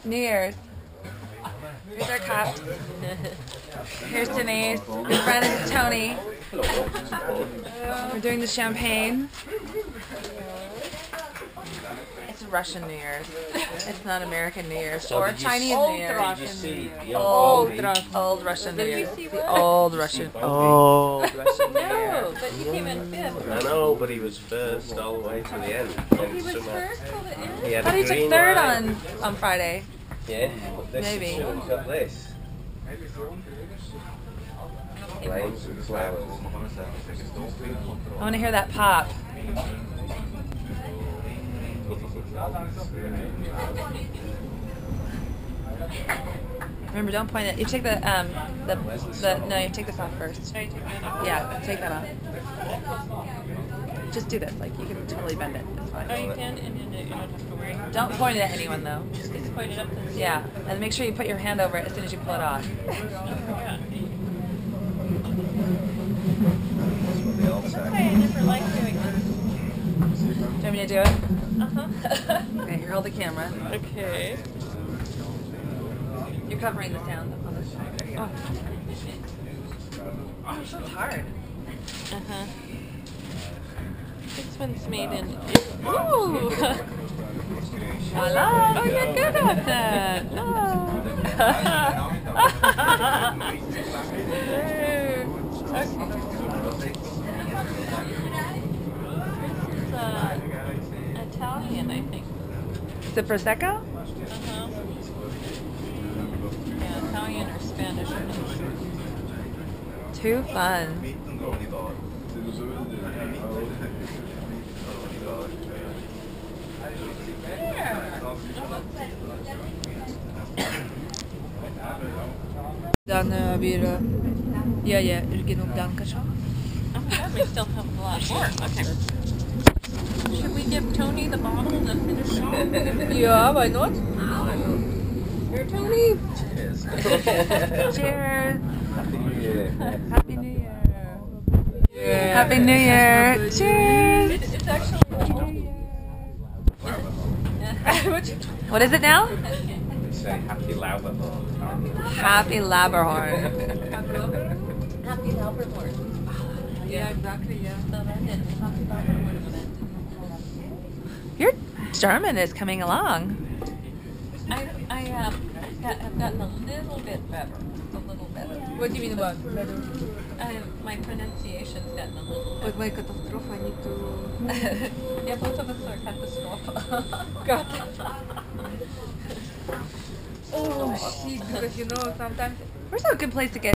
New Year's. Here's our cups. Here's Denise. His friend is Tony. We're doing the champagne. It's Russian New Year's. It's not American New Year's or Chinese New Year's. Old Russian New Year's. The old Russian New Year. But he came in fifth. I know, but he was first all the way to the end. He was first till the end? He I had thought he took third on Friday. Yeah, but this Maybe. He's got this. Flames and flowers. I want to hear that pop. Remember, don't point it. You take the no, you take this off first. Yeah, take that off. Just do this. Like, you can totally bend it. It's fine. Oh, you can? And you don't have to worry. Don't point it at anyone, though. Just point it up to the Yeah, and make sure you put your hand over it as soon as you pull it off. Yeah. That's why I never liked doing this. Do you want me to do it? Uh-huh. Okay, here, hold the camera. Okay. You're covering the sound on this side. There you go. Oh, it's so hard. Uh-huh. This one's made in... Ooh! Voila! Oh, you're good at that! Oh. This is Italian, I think. Is it Prosecco? Uh-huh. Yeah, Italian or Spanish. Too fun. Dan weer ja, genoeg danken zo. Oh my god, we still have a lot more. Okay. Should we give Tony the bottle to finish off? Yeah, why not? Here, Tony. Cheers. Cheers. Happy New Year. Happy New Year. Happy New Year. Cheers. It's actually... What is it now? Say Happy Lauberhorn. Happy Lauberhorn. Happy Lauberhorn. Yeah, exactly, yeah. So that is Happy Lauberhorn event. Your German is coming along. I have gotten a little bit better. A little better. What do you mean about better? My pronunciation's gotten a little better. But my catastrophe, I need to... Yeah, both of us are catastrophe. God. Oh, shit, because you know, sometimes... Where's a good place to get